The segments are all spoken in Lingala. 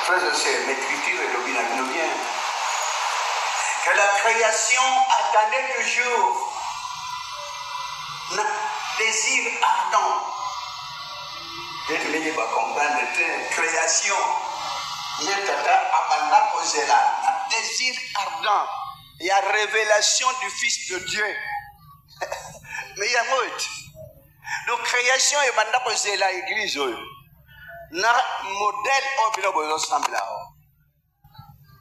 Frères et sœurs, l'écriture est le bien. Que la création attendait toujours un désir ardent. Peut-être que vous comprendre la création. Un désir ardent. Il y a révélation du Fils de Dieu. Mais il y a autre. Donc, création est maintenant posée à l'église. Na modèle au bilo ensemble là.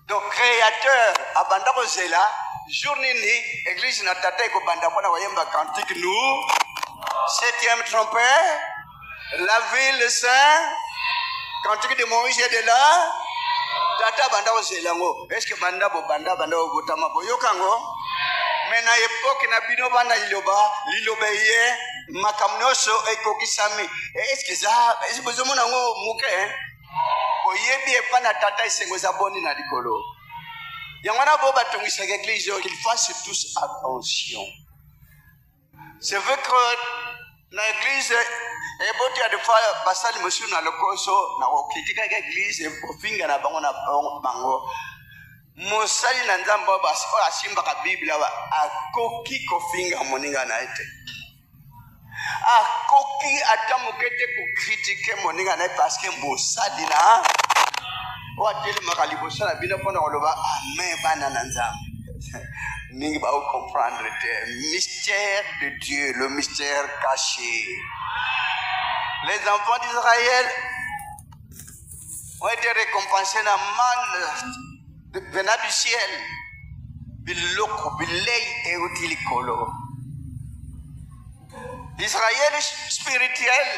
Donc, créateur, abanda posée là, journée ni, église n'a tata ko banda pona wayemba cantique nous, 7e trompette, la ville saint, cantique de Moïse est de là, tata banda posée là ngo. Est-ce que banda bo botama bo yokango? Mais na époque na bino bana liloba ye makamnoso ekokisami. Est-ce que ça est-ce que vous ngo muke oyebi epa na tata isengo za boni na likolo. Yangwana bo batongisa l'église qu'ils fassent tous attention. C'est vrai que na église eboti ya defa basali monsieur na lokoso na okritika l'église ofinga na bango na bango. Mosali na nzamba basi o asimba ka Biblia wa akoki kofinga moninga na ete akoki atamukete ku critiquer moninga na parce que mosali na o ateli makalibo sala bina pona oloba amen bana na nzamba ningi ba comprendre le mystère de Dieu, le mystère caché. Les enfants d'Israël ont été récompensés dans manne venant du ciel, biloko bilei et utilikolo. Israël spirituel,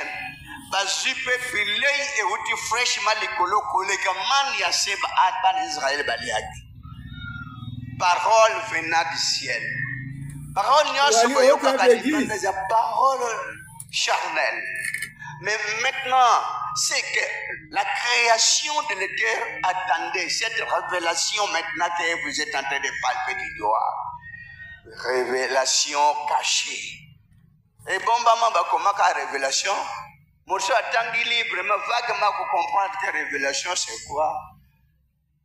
bazupe bilei et uti fraîchement likolo kolega man ya seba ban Israël baliaki. Parole venant du ciel. Parole n'y a parole charnelle. Mais maintenant, c'est que la création de la terre attendait cette révélation maintenant que vous êtes en train de palper du doigt. Révélation cachée. Et bon, comment la révélation? Moi, je suis libre, mais vaguement pour comprendre que révélation c'est quoi?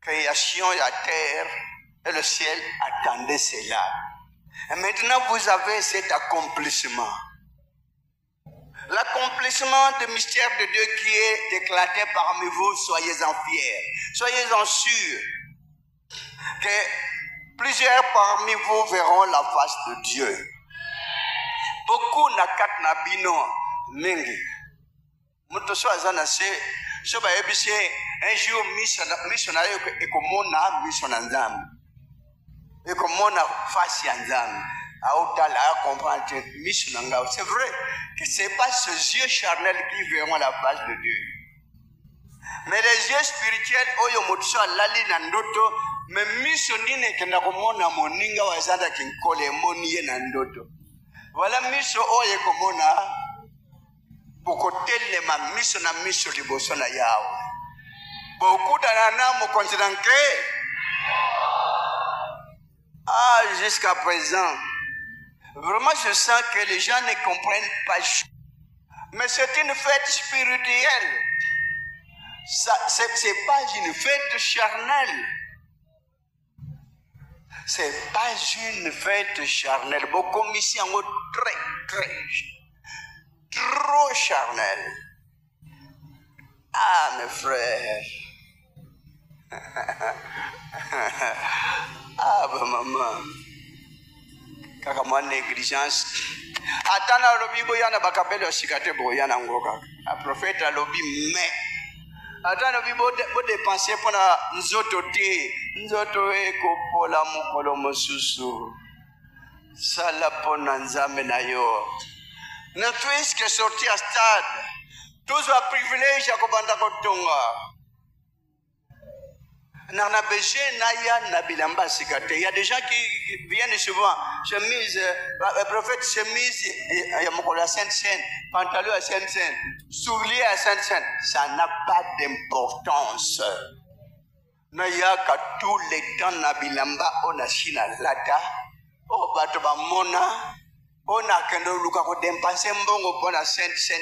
Création de la terre et le ciel attendaient cela. Et maintenant, vous avez cet accomplissement. L'accomplissement du mystère de Dieu qui est éclaté parmi vous, soyez-en fiers, soyez-en sûrs que plusieurs parmi vous verront la face de Dieu. Beaucoup na kat na bino mingi. Mutoso azana se so ba ebise un jour missionnaire ekomona missionnaire ekomona face ya nzambe. C'est vrai que ce n'est pas ces yeux charnels qui verront la face de Dieu. Mais les yeux spirituels, mais missionine kenda komona moninga wazanda kinkole moniye na ndoto. Voilà mission oye komona bokotele ma mission na mission liboso na yao. Beaucoup d'anana mo considérer jusqu'à présent. Vraiment, je sens que les gens ne comprennent pas. Mais c'est une fête spirituelle. Ce n'est pas une fête charnelle. Ce n'est pas une fête charnelle. Beaucoup ici en trop charnelle. Ah, mes frères. Ah, bah, maman. Kaka mwa négligence. Atana lobi boyana bakapelo sikate boyana ngoka. A prophète lobi mais. Atana lobi bo dépenser pour na nzoto te. Nzoto eko pola mukolo mosusu. Sala pona nzambe na yo. Ne fils que sorti à stade. Tous a privilège à kobanda kotonga. Il y a des gens qui viennent souvent, chemise, le prophète chemise, il y a mon Sainte-Sainte, pantalon à Sainte-Sainte, souliers à Sainte-Sainte. Ça n'a pas d'importance. Il y a qu'à tous les temps, Nabilamba, on a china lata, on va te mona, on a qu'un luka ko dépenser mbongo pour la Sainte-Sainte,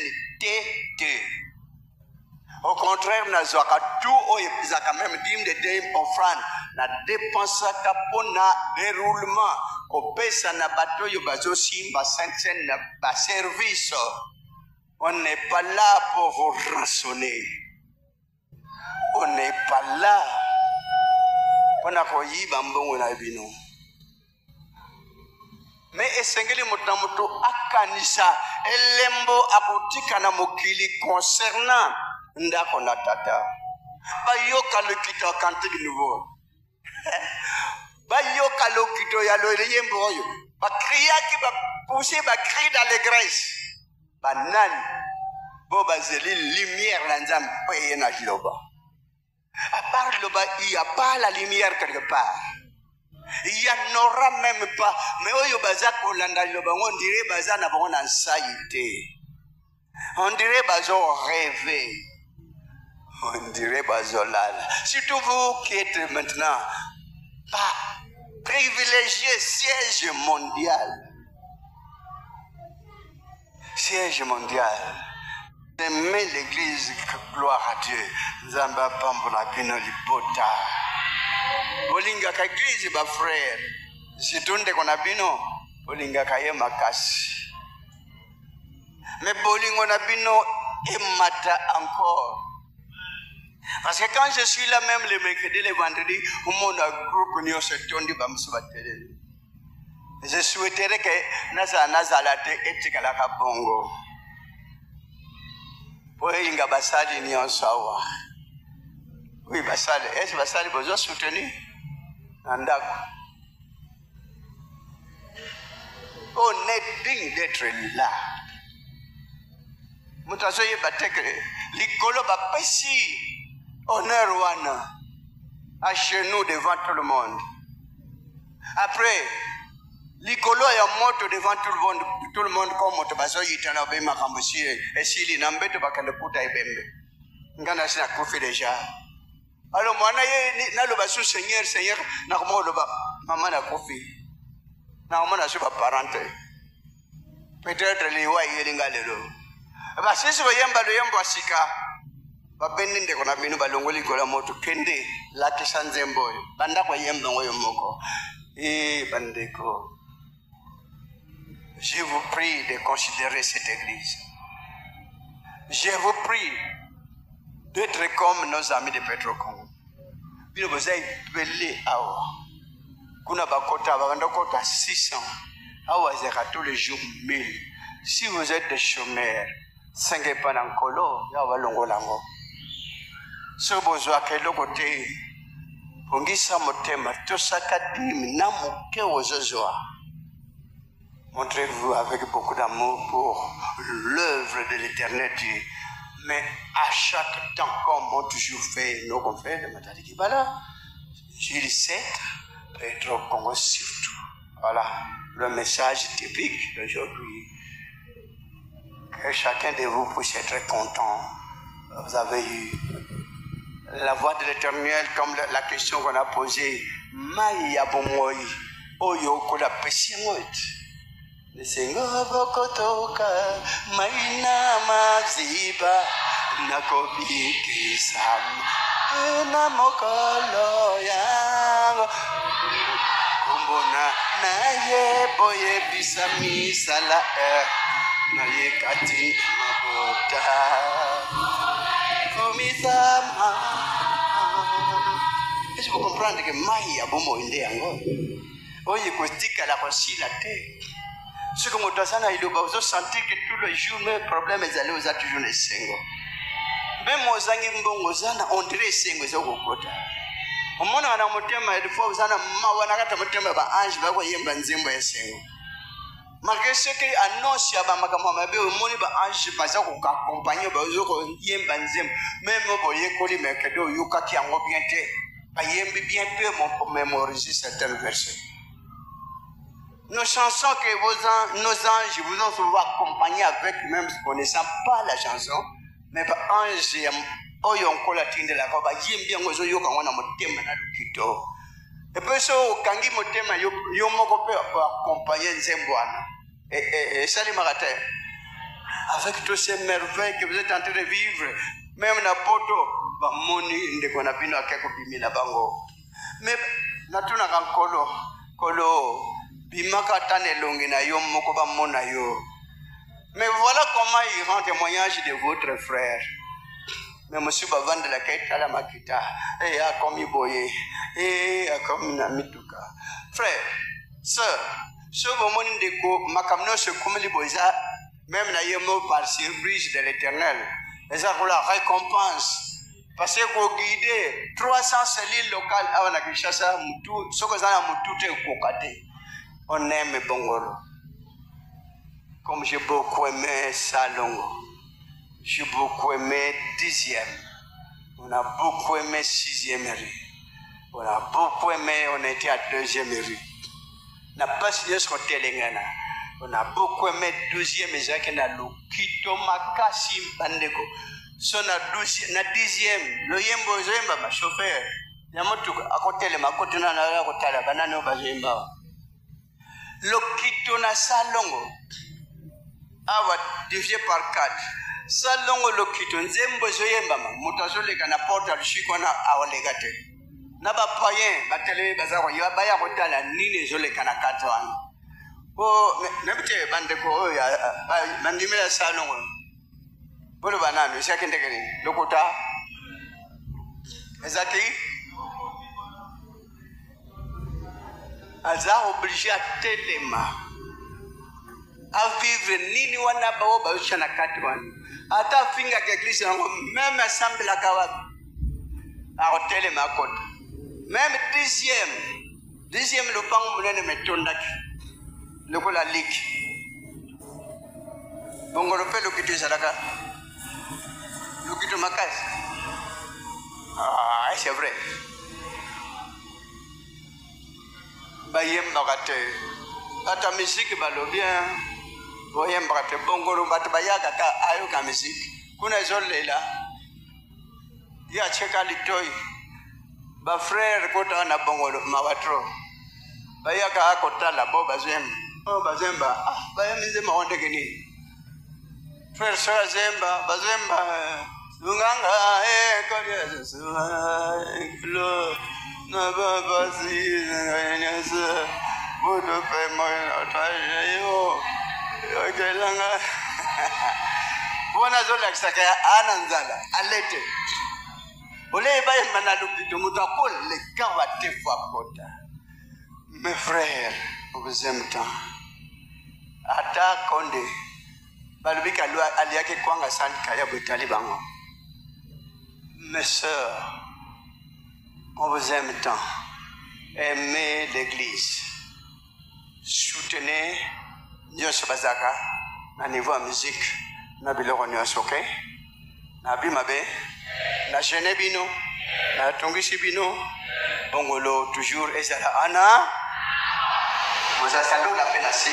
Au contraire, nazwaka tout oyo ezaka même dîme de dîme offrande na dépensaka pona déroulement kopesa na bato oyo bazosimba sainte na ba service. On n'est pas là pour vous rançonner. On n'est pas là pona koyiba mbongo na bino. Mais esengeli moto akanisa elembo akotika na mokili concernant ndako na tata. Bayoka lokito kantique nouveau. Bayoka lokito ya loyembo oyo. Ba cria ki ba pousser ba cri d'allégresse. Banani bo bazeli lumière na nzambe pe na loba. À part loba, il n'y a pas la lumière quelque part. Il n'y en aura même pas. Mais oyo bazak olanda loba on dirait bazan na bon anxiété. On dirait bazo rêver. On dirait bazolala. Surtout vous qui êtes maintenant pas privilégié siège mondial. Siège mondial. Aimez l'église, gloire à Dieu. Zamba pambola pino libota. Bolinga ka église ba frère. Situnde kona bino bolinga ka ye makasi. Mais bolingo na bino emata encore. Parce que quand je suis là même le mercredi, le vendredi, au monde a groupe nous se tourne ba musuba télé. Je souhaiterais que nazalate etikala ka bongo. Oui, inga basali ni onsawa. Oui, basali. Est-ce basali besoin soutenu? Nandako. On est digne d'être là. Mutasoye batekre. Likolo ba pesi. Honneur wana. À genoux devant tout le monde. Après, likolo ya moto devant tout le monde comme moto baso yitana be makamusie esili na mbeto bakanda puta ibembe ngana sina kufi déjà. Alors mwana ye na lo baso Seigneur na ko lo ba mama na kufi na mama na so ba parente peut-être li wa yelinga lelo ba sisi bayemba lo yembo asika ba beninde kona bino balongoli kola moto kende la kisanzembo banda ko yemba ngoyo moko bandeko. Je vous prie de considérer cette église. Je vous prie d'être comme nos amis de Petro Congo. Bino bozai belé awa. Kuna bakota bakanda kota 600. Awa zeka tous les jours 1000. Si vous êtes des chômeurs, 5 panankolo ya walongo lango. So bozwa kelo kote. Pongisa motema tosaka dimi na moke ozozoa. Montrez-vous avec beaucoup d'amour pour l'œuvre de l'Éternel Dieu. Mais à chaque temps, comme on toujours fait nos confrères de Matadi Kibala, Jules 7, Petro Congo surtout. Voilà le message typique d'aujourd'hui. Que chacun de vous puisse être content. Vous avez eu la voix de l'Éternel comme la question qu'on a posée. Maïa bomoi, oyo kola pesingoit. Le Seigneur bokotoka maina maziba nakobiki sam na mokolo yango kumbona naye boye bisami sala naye kati mabota komisama. Est-ce que vous comprenez que maïa bomo inde yango oye kostika la kosila te. Ce que moi sana il va sentir que tout le jour mes problèmes les aller aux a toujours les sengo. Même aux angi mbongo sana on dirait sengo za kokota. Omona na motema il faut sana mawana kata motema ba ange ba ko yemba nzembo ya sengo. Malgré ce que annonce ya ba makamwa mabe omoni ba ange ba za ko accompagner ba zo ko yemba nzembo. Même boye ko li mekedo yuka ki ango bien te. Ba yembi bien peu mon mémoriser certains versets. Nos chansons que nos anges vous ont souvent accompagnés avec, même connaissant pas la chanson, mais par ange, oyon kola tinde la koba yimbi ngozo yoka wana motema na lukito. Et puis so kangi motema yo moko pe accompagner nzembwana. Et salut Marate. Avec tous ces merveilles que vous êtes en train de vivre, même na poto bamoni ndeko na bino akeko bimina bango mais natuna kan kolo bimaka tane longi na yo moko bamona yo. Mais voilà comment il rend témoignage de votre frère. Mais monsieur Bavan de la Kate à la Makita, et a comme Boye, et a comme Namituka. Frère, sœur, ce moment de go, Makamno se comme les boisa, même n'ayemo par surprise de l'éternel. Et ça pour la récompense. Parce que vous guidez 300 cellules locales à la Kishasa, Moutou, ce que ça a Moutou et Kokate. On aime Bongolo. Comme j'ai beaucoup aimé Salongo, j'ai beaucoup aimé 10e, on a beaucoup aimé 6e rue, on a beaucoup aimé, on était à 2e rue. On n'a pas signé ce côté Lengana, on a beaucoup aimé 12e et Jacques na Lukito Makasi Bandeko. So na 10e, le Yembo Zemba, ma chauffeur, Yamotu, à côté le Makoto na la Kotala, Banano Bazemba. Lukito na Salongo. Awa divisé par 4. Salongo lokito nzembo zoyemba mutazo leka na porta lishikona awalegate. Na ba payen batele bazako yabaya kotala nini zoleka na 4 wana. O nebite bandeko ya mandimela salongo. Bolo banano isakende kene lokota. Ezaki aza obligé à telema. À vivre nini wana bao bausha na kati wana ata finga ke Kristo ngo même assemble la kawa a hotel makota même 10e le pango munene metondaki lokola liki bongo lo pelo kitu sadaka lo kitu makasi c'est vrai bayem bakate ata musique balo bien. Voyez, je bongo batbayaka ka ayo ka musique. Kuna zolela. Ya cheka litoi. Ba frère kota na bongo mawatro. Bayaka akotala bo bazemba. Oh bazemba. Ah bayamize maonde kini. Frère soya zemba bazemba. Lunganga kodia lo na baba si nganyasa. Bodo pe moyo tayo. Okay, langa. Wana zola kisaka ananzala alete. Ole baye manalupito mutakol le kawate fapota. Mes frères, au deuxième temps. Ata konde. Balubika lua aliake kwanga sanka ya butali bango. Mes sœurs, au deuxième temps, aimez l'église. Soutenez Nyosho bazaka na niveau musique na biloko nyosho, ok? Na bimabe na jene bino na tongishi bino bongolo toujours ezala ana vous asalo la penasi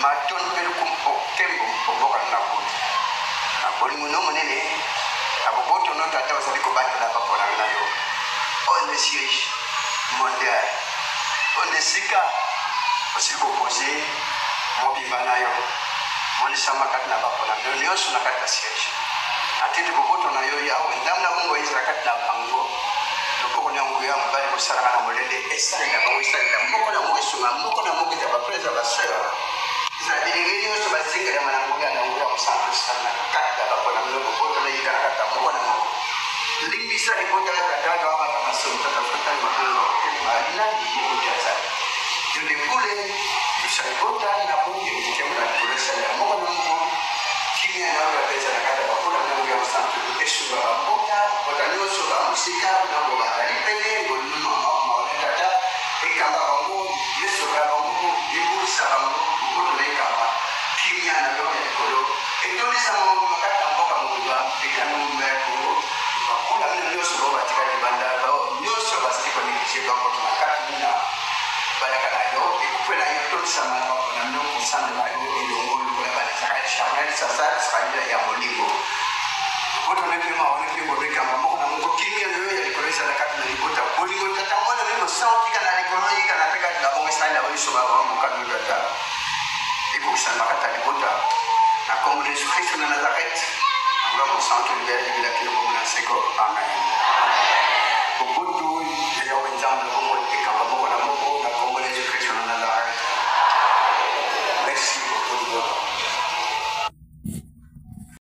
maton pelu kumpo tembo boka na kuti na boli muno monene aboboto no tata osali ko bata la papa na yo on the siège mondial on the sika aussi ko poser mobimana yo moni sama katna bakona ndio suna katna siege atiti boboto na yo yawo ndamna mungu izra katna bango ndoko na mungu yawo bali kusara na molele esa na bango esa na moko na mungu suna moko na mungu ya presa ba sera za bilingi yo so bazinga ya mana mungu na mungu msana sana katna bakona ndio boboto na yida katna moko na mungu limbisa ripota ya tata wa kama sura tafuta mahalo na ni kujaza ndio kule Saibota na mungu mkemuna kulesa ya mungu chini ya nawe pesa na kata bakula na mungu ya msantu kuteshu wa mboka kota nyoso wa musika na mungu batari pele ngolu maone tata ikamba mungu yesu wa mungu ibusa wa mungu kuto na ikamba chini ya nawe ya kolo etoli sa mungu makata mboka mungu wa pikanu mungu bakula na nyoso wa batika kibanda nyoso basi kwa nikicheba kwa tunakati na baraka na yo ikupela yote sama na ndugu sana na yo ilongolo kwa bali saka sasa sasa ya molingo wote wanapima wanapima kwa kama Mungu na Mungu kimya